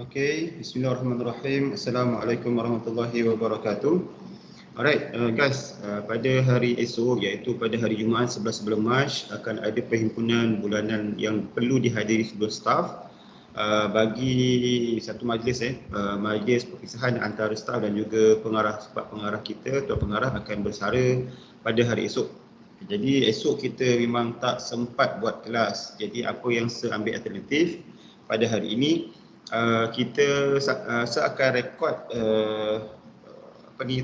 Okay, Bismillahirrahmanirrahim. Assalamualaikum warahmatullahi wabarakatuh. Alright, guys, pada hari esok iaitu pada hari Jumaat 11 bulan Mac akan ada perhimpunan bulanan yang perlu dihadiri seluruh staf bagi satu majlis majlis perpisahan antara staf dan juga pengarah, sebab pengarah kita atau pengarah akan bersara pada hari esok. Jadi esok kita memang tak sempat buat kelas. Jadi apa yang saya ambil alternatif pada hari ini, kita saya akan rekod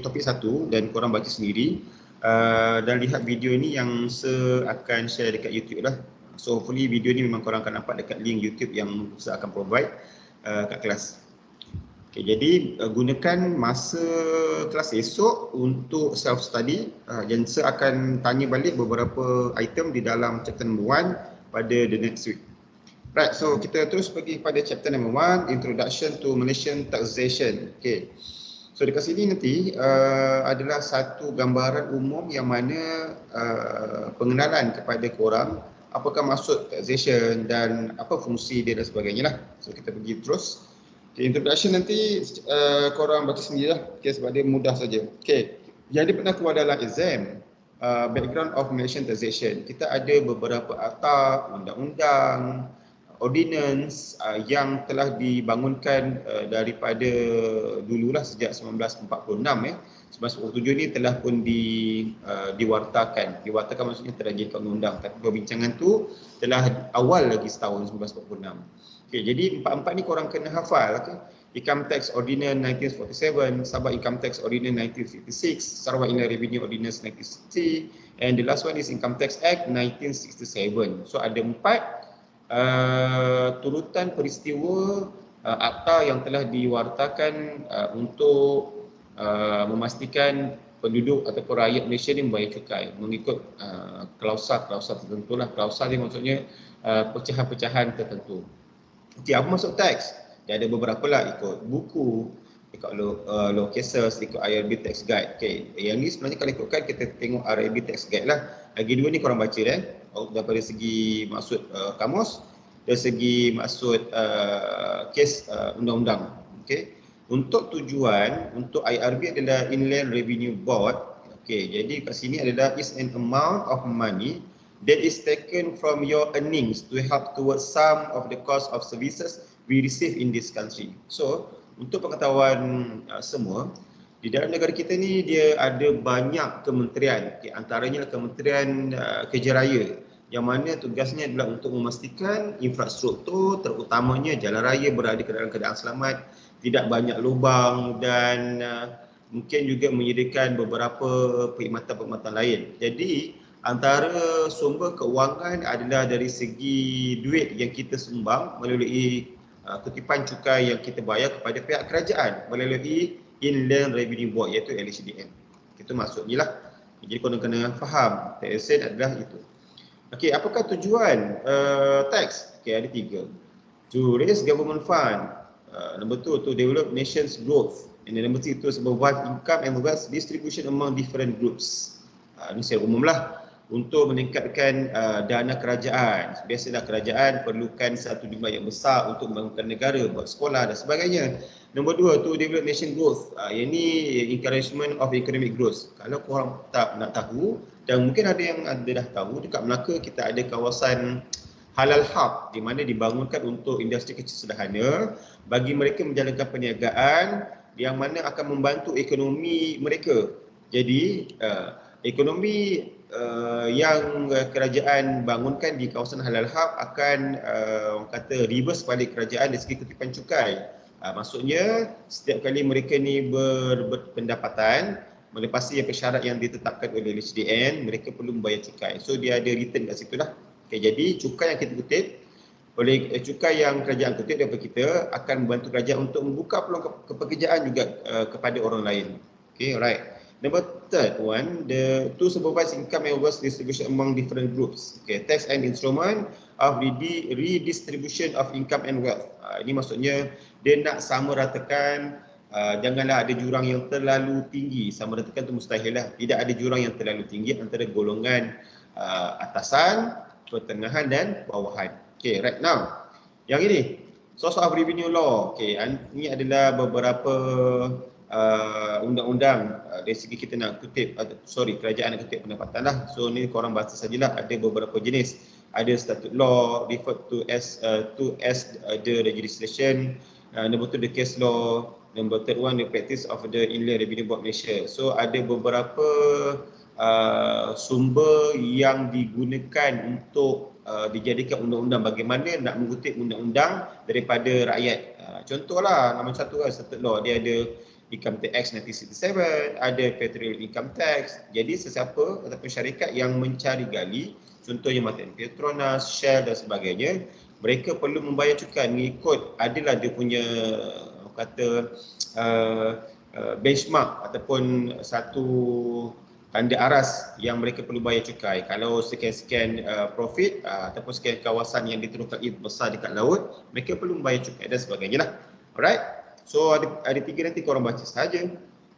topik satu dan korang baca sendiri dan lihat video ni yang saya akan share dekat YouTube lah. So hopefully video ni memang korang akan nampak dekat link YouTube yang saya akan provide kat kelas. Okay, jadi gunakan masa kelas esok untuk self study dan saya akan tanya balik beberapa item di dalam chapter number 1 pada the next week. Right, so kita terus pergi pada chapter number 1, Introduction to Malaysian Taxation. Okay. So dekat sini nanti adalah satu gambaran umum yang mana pengenalan kepada korang apakah maksud taxation dan apa fungsi dia dan sebagainya lah. So kita pergi terus. Okay, introduction nanti korang baca sendirilah, okay, sebab dia mudah saja. Okay, yang dia pernah keluar dalam exam, background of Malaysian taxation. Kita ada beberapa akta, undang-undang, ordinance yang telah dibangunkan daripada dululah sejak 1946 1947 ni telah pun diwartakan. Diwartakan maksudnya telah jadi undang-undang, tapi perbincangan tu telah awal lagi setahun 1946. Okey, jadi empat-empat ni korang kena hafal, okey. Income Tax Ordinance 1947, Sabah Income Tax Ordinance 1956, Sarawak Inland Revenue Ordinance 1960, and the last one is Income Tax Act 1967. So ada empat turutan peristiwa akta yang telah diwartakan untuk memastikan penduduk ataupun rakyat Malaysia ni membayar cukai mengikut klausa-klausa tertentu lah. Klausa ni maksudnya pecahan-pecahan tertentu. Okey, apa maksud tax? Dia ada beberapa lah, ikut buku, ikut law cases, ikut IRB tax guide. Okey, yang ni sebenarnya kalau ikutkan kita tengok IRB tax guide lah. Lagi dua ni korang baca daripada segi maksud kamus, dari segi maksud kes undang-undang. Okey. Untuk tujuan untuk IRB adalah Inland Revenue Board. Okey, jadi kat sini adalah is an amount of money that is taken from your earnings to help towards some of the cost of services we receive in this country. So, untuk pengetahuan semua, di dalam negara kita ni dia ada banyak kementerian. Okay, antaranya Kementerian Kerja Raya yang mana tugasnya adalah untuk memastikan infrastruktur terutamanya jalan raya berada dalam keadaan selamat, tidak banyak lubang dan mungkin juga menyediakan beberapa perkhidmatan-perkhidmatan lain. Jadi antara sumber keuangan adalah dari segi duit yang kita sumbang melalui kutipan cukai yang kita bayar kepada pihak kerajaan melalui Inland Revenue Board iaitu LHDN. Itu maksudnya lah. Jadi korang kena faham taxation adalah itu. Okey, apakah tujuan tax? Okey, ada tiga. To raise government fund. Number two, to develop nation's growth. And then number three, to supervise income and wealth distribution among different groups. Ini secara umum lah. Untuk meningkatkan dana kerajaan. Biasalah kerajaan perlukan satu jumlah yang besar untuk membangunkan negara, buat sekolah dan sebagainya. Nombor dua, to develop nation growth. Yang ni encouragement of economic growth. Kalau korang tak nak tahu, dan mungkin ada yang dah tahu, dekat Melaka kita ada kawasan Halal Hub di mana dibangunkan untuk industri kecil sederhana bagi mereka menjalankan perniagaan yang mana akan membantu ekonomi mereka. Jadi ekonomi yang kerajaan bangunkan di kawasan Halal Hub akan orang kata reverse balik kerajaan dari segi kutipan cukai. Maksudnya setiap kali mereka ni berpendapatan melepasi syarat yang ditetapkan oleh LHDN, mereka perlu membayar cukai. So dia ada return kat situ lah. Okay, jadi cukai yang kita kutip oleh cukai yang kerajaan kutip daripada kita akan membantu kerajaan untuk membuka peluang pekerjaan juga kepada orang lain. Okay, alright. Number third one, the to supervise income and wealth distribution among different groups. Okay, tax and instrument of redistribution of income and wealth. Ini maksudnya dia nak samaratakan, janganlah ada jurang yang terlalu tinggi. Samaratakan itu mustahil lah. Tidak ada jurang yang terlalu tinggi antara golongan atasan, pertengahan dan bawahan. Okay, right now. Yang ini, Source of revenue law. Okey, ini adalah beberapa undang-undang dari segi kita nak kutip, kerajaan nak kutip pendapatan lah. So ni korang baca sajalah, ada beberapa jenis. Ada statute law, referred to as the legislation. Number 2 the case law. Number 1 the practice of the Inland Revenue Board Malaysia. So ada beberapa sumber yang digunakan untuk dijadikan undang-undang, bagaimana nak mengutip undang-undang daripada rakyat. Contohlah, nombor 1 kan, statute law, dia ada Income Tax Act 1967, ada Federal Income Tax. Jadi sesiapa ataupun syarikat yang mencari gali, contohnya macam Petronas, Shell dan sebagainya, mereka perlu membayar cukai mengikut adalah dia punya benchmark ataupun satu tanda aras yang mereka perlu bayar cukai. Kalau sekian-sekian profit ataupun sekian kawasan yang diterungkai besar dekat laut, mereka perlu membayar cukai dan sebagainya lah. Alright. So ada 3 nanti korang baca saja.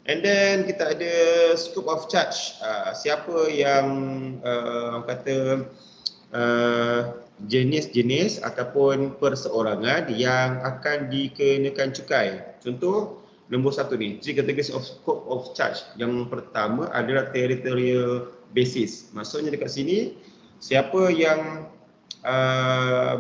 And then kita ada scope of charge. Siapa yang jenis-jenis ataupun perseorangan yang akan dikenakan cukai. Contoh nombor 1 ni, 3 categories of scope of charge. Yang pertama adalah territorial basis. Maksudnya dekat sini, siapa yang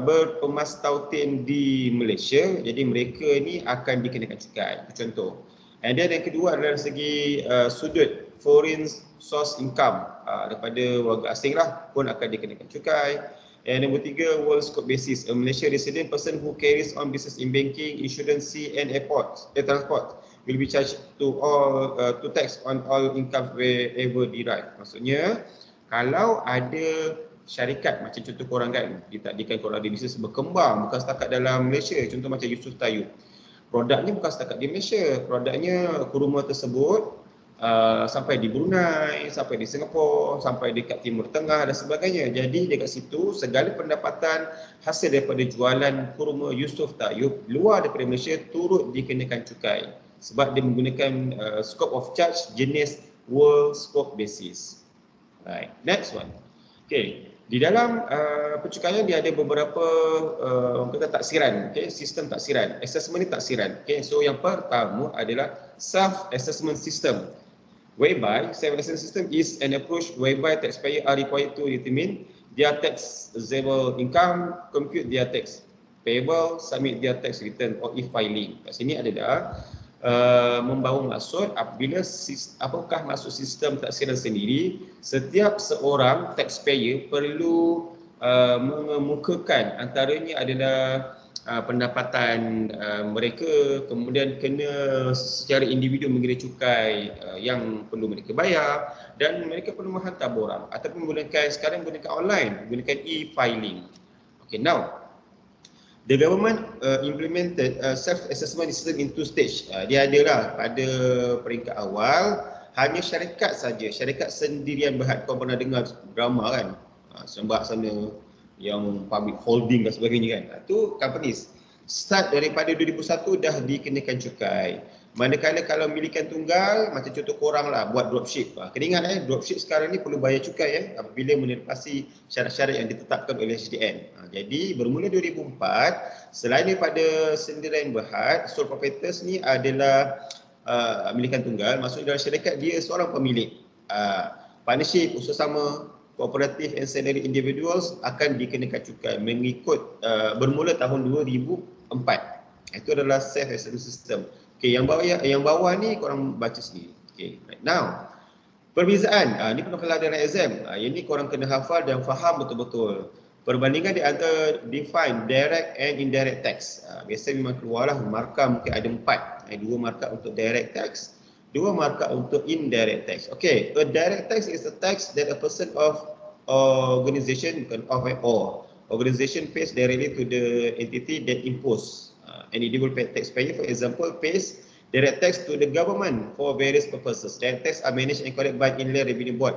berpemastautin di Malaysia, jadi mereka ni akan dikenakan cukai. Contoh. And then yang kedua adalah segi sudut foreign source income, daripada warga asing lah pun akan dikenakan cukai. And nombor 3, world scope basis. A Malaysia resident person who carries on business in banking, insurance, sea and transport will be charged to tax on all income wherever derived. Maksudnya, kalau ada syarikat macam contoh korang kan, ditakdirkan korang ada bisnes berkembang bukan setakat dalam Malaysia, contoh macam Yusof Tayyub. Produknya bukan setakat di Malaysia, produknya kurma tersebut sampai di Brunei, sampai di Singapura, sampai dekat Timur Tengah dan sebagainya. Jadi dekat situ segala pendapatan hasil daripada jualan kurma Yusof Tayyub luar daripada Malaysia turut dikenakan cukai sebab dia menggunakan scope of charge jenis world scope basis. Right, next one. Okay, di dalam pencukaian dia ada beberapa taksiran, okay? Sistem taksiran. Assessment ni taksiran. Okay? So yang pertama adalah self-assessment system. Whereby self-assessment system is an approach whereby taxpayer are required to determine their taxable income, compute their tax payable, submit their tax return or e-filing. Kat sini adalah membawa maksud apabila apakah maksud sistem taksiran sendiri, setiap seorang taxpayer perlu mengemukakan antaranya adalah pendapatan mereka, kemudian kena secara individu mengira cukai yang perlu mereka bayar, dan mereka perlu menghantar borang ataupun sekarang menggunakan online, menggunakan e-filing. Okay, now the government implemented self-assessment system in 2 stage. Dia adalah pada peringkat awal hanya syarikat saja, syarikat sendirian berhad. Kau pernah dengar drama kan? Sembah sana yang public holding dan sebagainya kan. Itu companies. Start daripada 2001 dah dikenakan cukai. Manakala kalau milikan tunggal, macam contoh korang lah buat dropship. Kena ingat dropship sekarang ni perlu bayar cukai apabila menepasi syarat-syarat yang ditetapkan oleh SDN. Jadi bermula 2004, selain daripada sendirian berhad, sole proprietors ni adalah milikan tunggal. Maksudnya dalam syarikat dia seorang pemilik. Partnership, usaha sama, cooperative and salary individuals akan dikenakan cukai mengikut bermula tahun 2004. Itu adalah self-assessment system. Okey, yang bawah ni korang baca sendiri. Okey, right now. Perbezaan, ni pernah kalau dalam exam. Yang ni korang kena hafal dan faham betul-betul. Perbandingan di antara define direct and indirect tax. Biasa memang keluarlah markah mungkin ada 4. 2 markah untuk direct tax, 2 markah untuk indirect tax. Okay, a direct tax is a tax that a person of organization pays directly to the entity that impose. An individual taxpayer, for example, pays direct tax to the government for various purposes. Direct tax are managed and collected by Inland Revenue Board.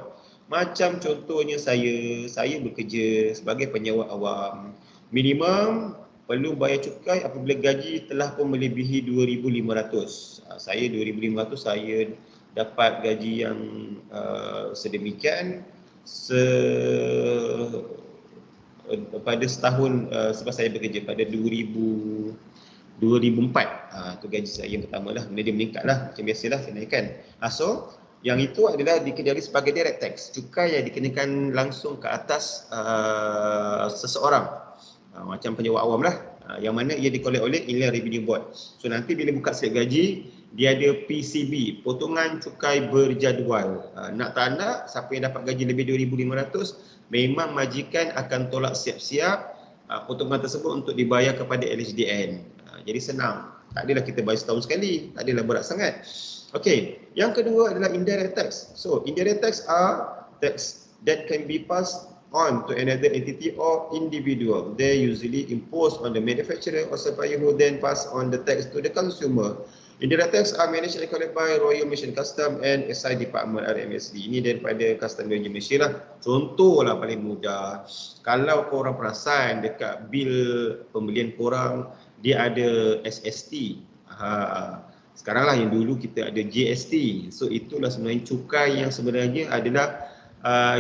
Macam contohnya saya bekerja sebagai penyewa awam. Minimum perlu bayar cukai apabila gaji telah pun melebihi 2,500. Saya 2,500, saya dapat gaji yang sedemikian pada setahun sebab saya bekerja pada 2000 2004. Tu gaji saya yang pertama lah. Kemudian dia meningkat lah. Macam biasalah kenaikan. So yang itu adalah dikenakan sebagai direct tax. Cukai yang dikenakan langsung ke atas seseorang. Macam penyewa awam lah. Yang mana ia dikolek oleh Inland Revenue Board. So nanti bila buka slip gaji, dia ada PCB, potongan cukai berjadual. Nak tak nak, siapa yang dapat gaji lebih 2,500, memang majikan akan tolak siap-siap potongan tersebut untuk dibayar kepada LHDN. Jadi senang. Tak adalah kita bayar setahun sekali, tak adalah berat sangat. Okey, yang kedua adalah indirect tax. So, indirect tax are tax that can be passed on to another entity or individual. They usually imposed on the manufacturer or supplier who then pass on the tax to the consumer. Indirect tax are managed and collected by Royal Malaysian Custom and SI Department RMSD. Ini daripada Custom Royal Malaysia lah. Contohlah paling mudah. Kalau korang perasan dekat bil pembelian korang, dia ada SST. Sekarang lah yang dulu kita ada GST. So itulah sebenarnya cukai yang sebenarnya adalah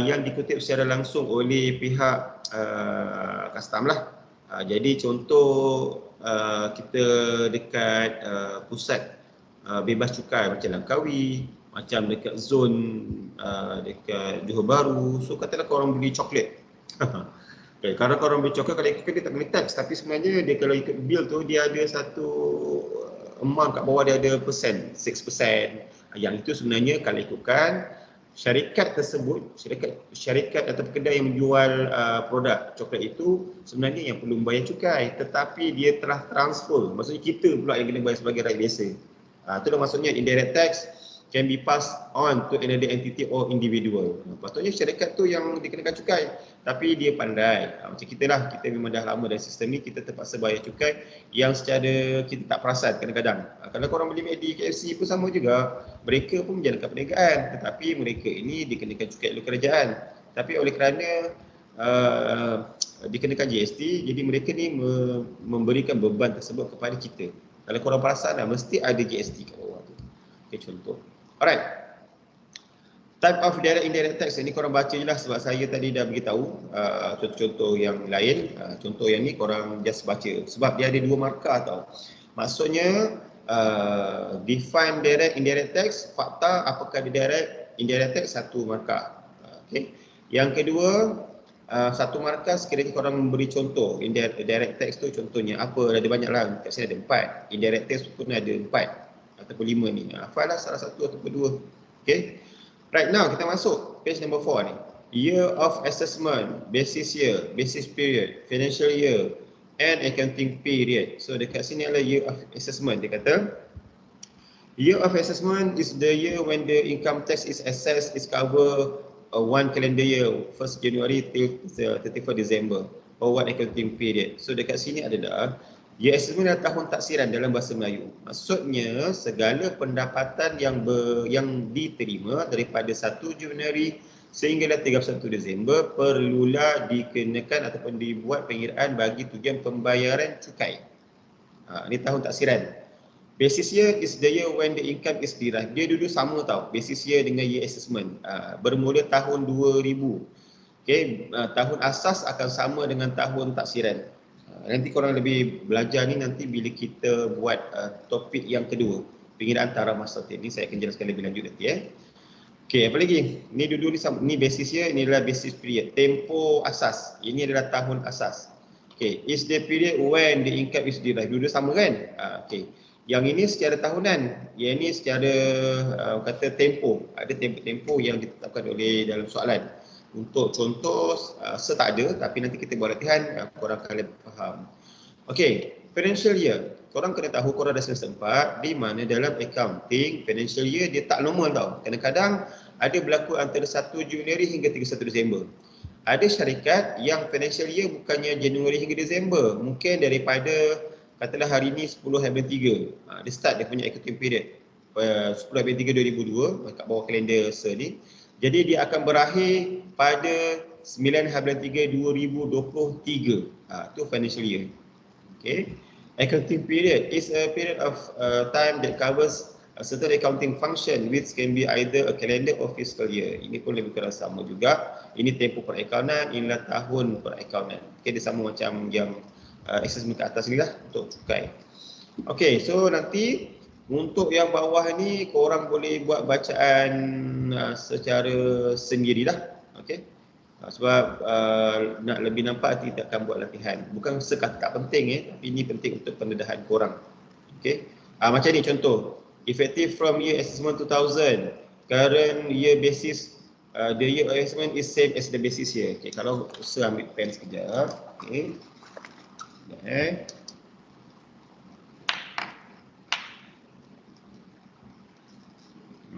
yang dikutip secara langsung oleh pihak custom lah. Jadi contoh kita dekat pusat bebas cukai macam Langkawi, macam dekat zon dekat Johor Bahru. So katalah korang beli coklat. Okay, kalau korang beli coklat, kalau ikut dia tak kena tax, tapi sebenarnya dia kalau ikut bil tu dia ada satu amount kat bawah, dia ada persen, 6%. Yang itu sebenarnya kalau ikutkan syarikat tersebut, syarikat atau kedai yang menjual produk coklat itu sebenarnya yang perlu membayar cukai, tetapi dia telah transfer. Maksudnya kita pula yang kena bayar sebagai rakyat biasa. Itulah maksudnya indirect tax can be passed on to another entity or individual. Patutnya syarikat tu yang dikenakan cukai, tapi dia pandai. Macam kita lah, kita memang dah lama dalam sistem ni, kita terpaksa bayar cukai yang secara kita tak perasan kadang-kadang. Kalau korang beli McD, KFC pun sama juga. Mereka pun menjalankan perniagaan, tetapi mereka ini dikenakan cukai oleh kerajaan. Tapi oleh kerana dikenakan GST, jadi mereka ni memberikan beban tersebut kepada kita. Kalau korang perasan lah, mesti ada GST kat bawah tu. Okay, contoh. Alright. Type of direct indirect tax ni korang baca je lah sebab saya tadi dah beritahu contoh-contoh yang lain. Contoh yang ni korang just baca sebab dia ada dua markah tau. Maksudnya define direct indirect tax, fakta apakah dia direct indirect tax, satu markah. Okay. Yang kedua, satu markah sekiranya korang memberi contoh indirect tax tu, contohnya apa, ada banyak lah, kat sini ada 4. Indirect tax pun ada 4 ataupun 5 ni. Hafal lah salah satu ataupun 2. Okay. Right now kita masuk page number 4 ni. Year of assessment, basis year, basis period, financial year and accounting period. So dekat sini adalah year of assessment. Dia kata year of assessment is the year when the income tax is assessed, is cover one calendar year, 1st January till 31st December, or one accounting period. So dekat sini adalah year assessment adalah tahun taksiran dalam bahasa Melayu. Maksudnya segala pendapatan yang diterima daripada 1 Januari sehinggalah 31 Disember perlulah dikenakan ataupun dibuat pengiraan bagi tujuan pembayaran cukai. Ini tahun taksiran. Basis year is the year when the income is derived. Dia dulu sama tau, basis year dengan year assessment. Bermula tahun 2000. Okay, tahun asas akan sama dengan tahun taksiran. Nanti korang lebih belajar ni nanti bila kita buat topik yang kedua, pengiraan taraf masa ni saya akan jelaskan lebih lanjut nanti. Okey, apa lagi? Ni dulu ni basis year, ini adalah basis period. Tempoh asas, ini adalah tahun asas. Okey, is the period when the income is derived. Dulu sama kan? Okey. Yang ini secara tahunan, yang ini secara kata tempoh. Ada tempoh yang ditetapkan oleh dalam soalan. Untuk contoh, tak ada, tapi nanti kita buat latihan, korang akan lebih faham. Okey, financial year. Korang kena tahu korang dah semester 4, di mana dalam accounting, financial year dia tak normal tau. Kadang-kadang ada berlaku antara 1 Januari hingga 31 Disember. Ada syarikat yang financial year bukannya Januari hingga Disember. Mungkin daripada, katalah hari ni 10/3. Dia start dia punya accounting period. 10/3/2002, kat bawah kalender ni. Jadi dia akan berakhir pada 9/3/2023. Itu financial year. Okay. Accounting period is a period of time that covers a certain accounting function which can be either a calendar or fiscal year. Ini pun lebih kurang sama juga. Ini tempoh perakaunan, inilah tahun perakaunan. Okay, dia sama macam yang assessment ke atas ni lah untuk cukai. Okey, so nanti untuk yang bawah ni korang boleh buat bacaan secara sendirilah. Okey. Sebab nak lebih nampak kita akan buat latihan. Bukan sekadar penting tapi ini penting untuk pendedahan korang. Okey. Macam ni contoh. Effective from year assessment 2000. Current year basis, the year assessment is same as the basis year. Okey, kalau usaha ambil pen sekejap. Okey.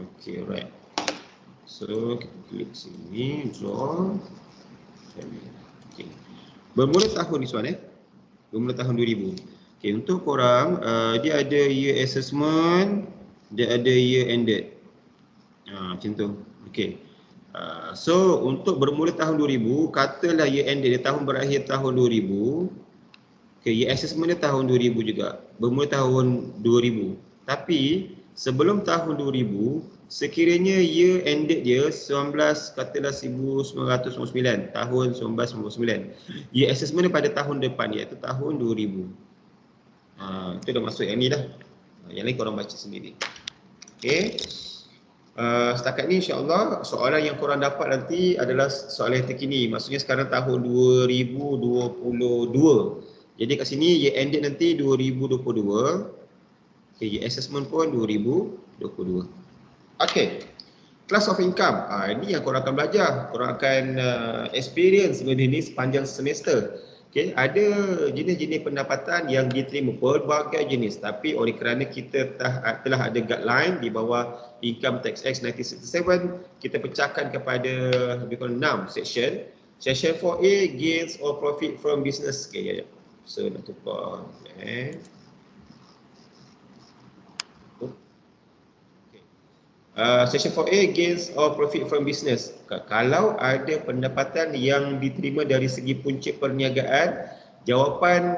Okay, alright. So, kita klik sini, draw. Okay. Bermula tahun ni soal bermula tahun 2000. Okay, untuk korang, dia ada year assessment, dia ada year ended. Macam tu. Okay. So, untuk bermula tahun 2000, katalah year ended dia tahun berakhir tahun 2000. Okay, year assessment dia tahun 2000 juga. Bermula tahun 2000. Tapi, sebelum tahun 2000, sekiranya year ended dia 1999, tahun 1999. Year assessment dia pada tahun depan, iaitu tahun 2000. Itu dah masuk yang ni dah. Yang lain korang baca sendiri. Okay. Setakat ni insyaAllah soalan yang korang dapat nanti adalah soalan yang terkini. Maksudnya sekarang tahun 2022. Jadi kat sini year ended nanti 2022. Okay, year assessment pun 2022. Okay, class of income. Ini yang korang akan belajar. Korang akan experience benda ni sepanjang semester. Okay, ada jenis-jenis pendapatan yang diterima pelbagai jenis, tapi oleh kerana kita telah ada guideline di bawah Income Tax Act 1967, kita pecahkan kepada lebih kurang 6 section. Section 4A, gains or profit from business. Okay, so nak tukar. Section 4A, gains or profit from business. Kalau ada pendapatan yang diterima dari segi punca perniagaan, jawapan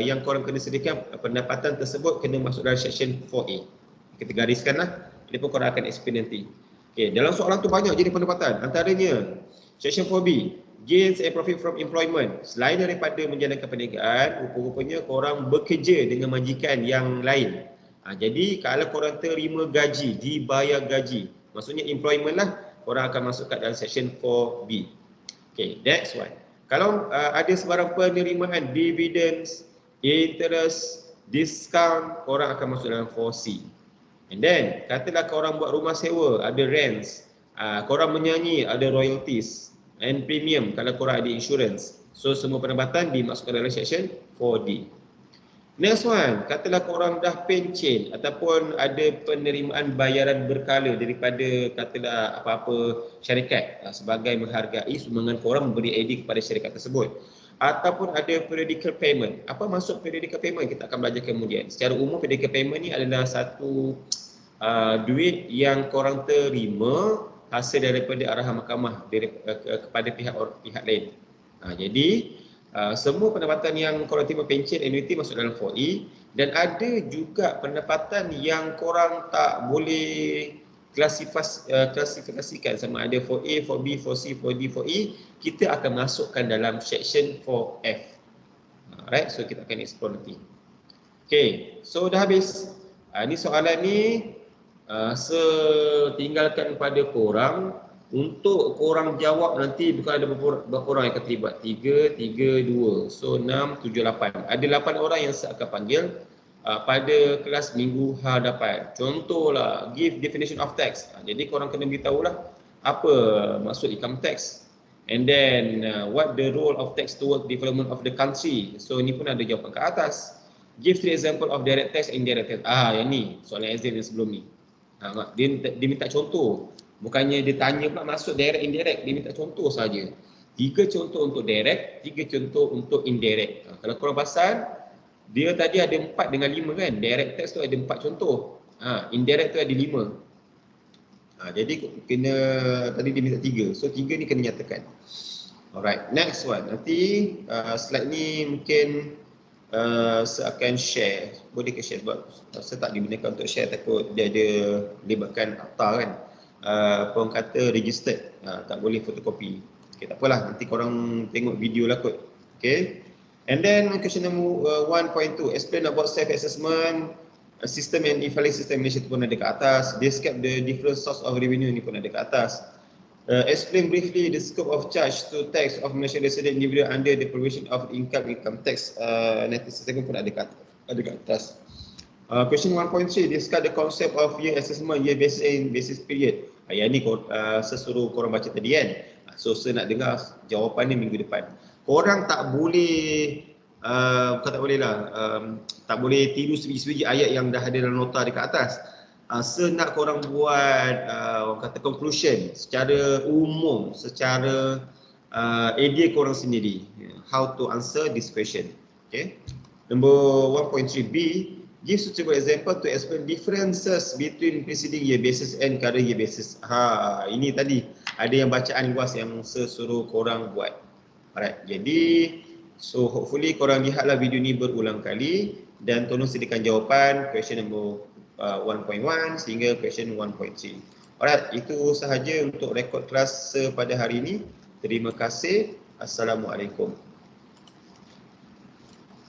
yang korang kena sediakan, pendapatan tersebut kena masuk dalam section 4A. Kita gariskanlah, jadi pun korang akan explain nanti. Okay, dalam soalan tu banyak jenis pendapatan. Antaranya section 4B, gains and profit from employment. Selain daripada menjalankan perniagaan, rupa-rupanya korang bekerja dengan majikan yang lain. Jadi kalau korang terima gaji, dibayar gaji, maksudnya employment lah, korang akan masukkan dalam section 4B. Okay, next one. Kalau ada sebarang penerimaan dividends, interest, discount, korang akan masuk dalam 4C. And then, katalah korang buat rumah sewa, ada rents, korang menyanyi, ada royalties, and premium kalau korang ada insurance. So, semua pendapatan dimasukkan dalam section 4D. Next one, katalah korang dah pencen ataupun ada penerimaan bayaran berkala daripada katalah apa-apa syarikat sebagai menghargai sumbangan korang memberi ID kepada syarikat tersebut. Ataupun ada periodical payment. Apa maksud periodical payment? Kita akan belajar kemudian. Secara umum periodical payment ni adalah satu duit yang korang terima hasil daripada arahan mahkamah kepada pihak lain. Jadi semua pendapatan yang korang terima pencen annuity masuk dalam 4E, dan ada juga pendapatan yang korang tak boleh klasifikasikan sama ada 4A, 4B, 4C, 4D, 4E, kita akan masukkan dalam section 4F. Alright, so kita akan explore nanti. Okay, so dah habis. Ni soalan ni setinggalkan pada korang. Untuk korang jawab nanti bukan ada berapa orang yang akan terlibat. 3, 3, 2. So 6, 7, 8. Ada 8 orang yang saya akan panggil pada kelas minggu hadapan. Contohlah, give definition of tax. Jadi korang kena beritahu lah apa maksud income tax. And then what the role of tax towards development of the country. So ini pun ada jawapan ke atas. Give 3 example of direct tax and indirect tax. Yang ni soalan exam yang sebelum ni. Dia minta contoh. Bukannya dia tanya pula masuk direct indirect, dia minta contoh saja. 3 contoh untuk direct, 3 contoh untuk indirect. Kalau korang pasal, dia tadi ada 4 dengan 5 kan. Direct tax tu ada 4 contoh. Indirect tu ada 5. Jadi kena, tadi dia minta 3. So 3 ni kena nyatakan. Alright, next one. Nanti slide ni mungkin saya akan share. Boleh ke share sebab saya tak digunakan untuk share, takut dia ada libatkan akta kan. Orang kata registered, tak boleh fotokopi. Okay, tak apalah, nanti korang tengok video lah kot. Okay. And then question number 1.2, explain about self-assessment system and evaluation system Malaysia tu pun ada kat atas. Describe the different source of revenue ni pun ada kat atas. Explain briefly the scope of charge to tax of Malaysian resident individual under the provision of income tax 1967 pun ada kat atas. Question 1.3, discuss the concept of year assessment, year basis and basis period. Yang ni saya suruh korang baca tadi kan. So saya nak dengar jawapan ni minggu depan. Korang tak boleh tak boleh tiru sebiji-sebiji ayat yang dah ada dalam nota dekat atas. Saya nak korang buat kata conclusion secara umum, secara idea korang sendiri, how to answer this question. Okay. Number 1.3b, give suitable example to explain differences between preceding year basis and current year basis. Ini tadi ada yang bacaan luas yang saya suruh korang buat. Alright, jadi so hopefully korang lihatlah video ni berulang kali dan tolong sediakan jawapan question number 1.1 sehingga question 1.3. Alright, itu sahaja untuk rekod kelas pada hari ini. Terima kasih. Assalamualaikum.